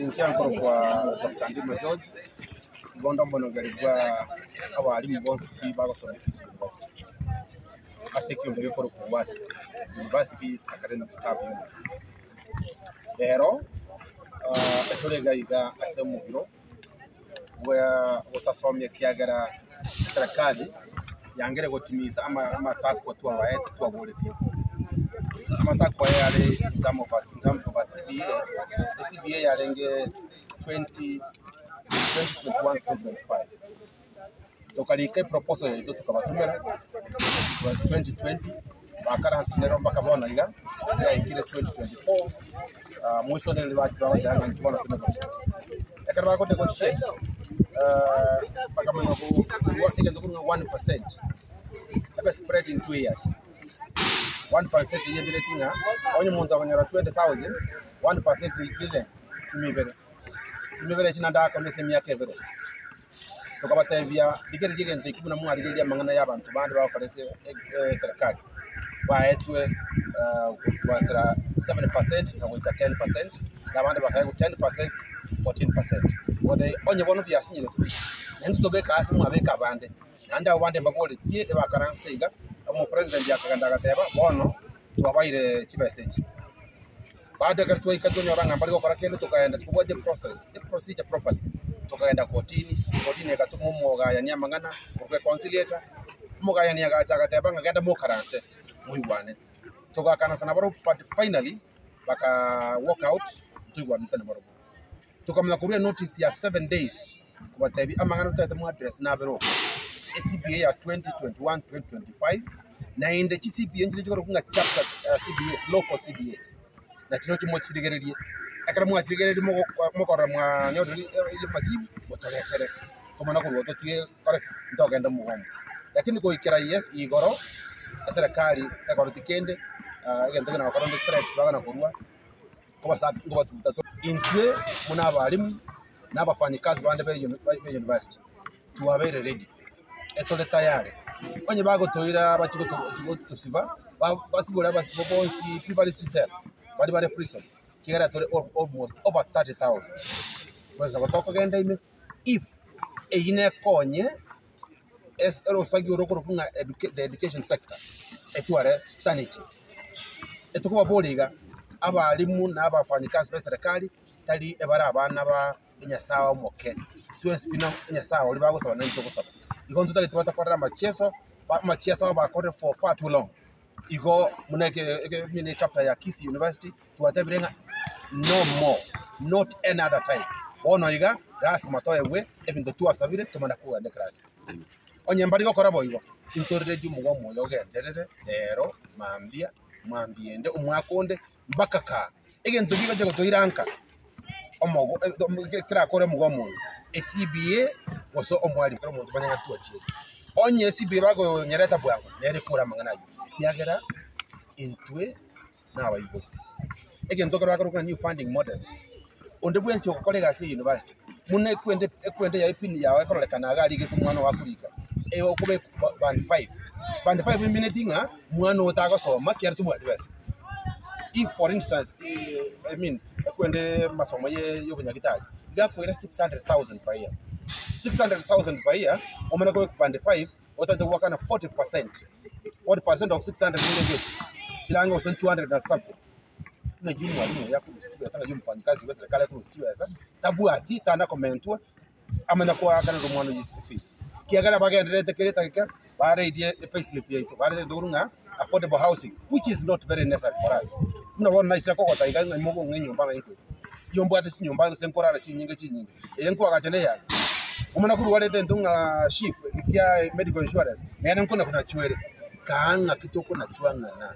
Inchankoro kwa Dr. Ndima George, Gonda Monogarigwa, abarimu bonse bagosomye Kisi University. Asekiyumbe bikoro ku WASU, Universities Academic Staff Union. Rero, etolegayiga asemugiro, where utasomye kiagara serikali yangere gutimiza amatakwa twabaete twaboletie. Amatakwa yale in terms of CBA, the CBA yarenge 2021-2025. Tokalike proposal yetu tukabatumira 2020 bakaransi nero mpaka bona iga ya ikire 2024 mwiso nile bakibanga ntubona kunegotiate ekara bako negotiate mpaka mwana ku igendo ku 1% ebe spread in 2 years 1% yendire tinga onye muntu abanyara 20,000 1% ikire timibere chinanda akamese myaka ebere tukabatebya digere digende ikibuna mu arigelia mangana y'abantu bandi bakorese serikali baetwe kuanzira 7% na wika 10% n'abandi bakaye ku 10% 14% wode onye bono byasinyire nende tobeka asi mu abeka bande nande abande mbabole tie ebakaransteiga mu president yakaganda gateba bono tubabaire chibeseji baada ya kutoa ikadonyoranga mbali gukora kende tukaenda tukubwa the procedure properly tukaenda kotini ikatuma umuga ya nyamangana ku conciliator umuga ya nyagacha gateba ngagenda mu karanse muiwane tukakana sana baro but finally baka walk out tuigwana tena baro tukamla kuria notice ya 7 days kubatebi amangana tutete mu address na bero CBA ya 2021-2025 na inde CBA njye gikora kunga chapters CBAs local CBAs na kino chimo chirigererie akara mu achirigererie mo kora mwa nyodiri ile majibu botorekere komana ko roto tie kare ndogenda mu homo lakini ko ikira igoro serikali ekoro tikende igende na bakora threats bagana kurwa ko basa ngo batutato intwe muna abarimu n'abafanyikazi bande be university tuwabere ready etole tayari onye bagotoira bachigo tusiba basibora basibo bonsi privilege cell bari prison kigera tole almost over 30,000 kweza batoko genda ime if eyine konye es erosagi urokoro kunga the education sector etware sanity etukuba boliga abalimu n'abafanyikazi be serikali tali ebara abana ba inyasawa moke twespina inyasawa oli bagosaba n'itoko saba igo ntutali tubata kwa macheso bakore for far too long igo muneke mini chapter ya Kisi University tuwatebirenga no more not another time ono iga ras matoyewe ebintu tuwasabire tumana kuwa de class onye mbari gokora boibo intorire jumugo moyo genderere rero mambiende umwakonde mbakaka egento giga jego toiranka omogo kira kore mugomo CBA goso omwali kero muntu banyanga tuachie onye CBA bago nyereta bwango nere kura mangana yo kiagera intwe na abayibo egento kero bakoro new funding model onde bwensi okolega se university mune kwende ya ipini yawe korolekana agali geso mwana wakulika ewo kube band 5 minutinga mwana otagosoma kyartu bwatibese if for instance I mean kwende masomo ye yobunyagitali gakwera 600,000 per year 600,000 per year omana ko band 5 otande wakana 40% of 600 million get tilanga 200 and something na jimu walimu yako kustiwa sanga jimu fanyikazi wa serikali yako kustiwa sasa tabu ati tana komentwa amana kwa kana romano yis fees kiagala bagende tekereta kika bare idea payslip yetu bare durunga affordable housing which is not very necessary for us muna nice ko kota iganga mugo ngenyumba ngiko yombo ati nyumba senkorara chinyinge yenko akachene ya umana kuru wale ndunga ship ya medical insurance nene kuna chwere kaanga kitoko na chwanga na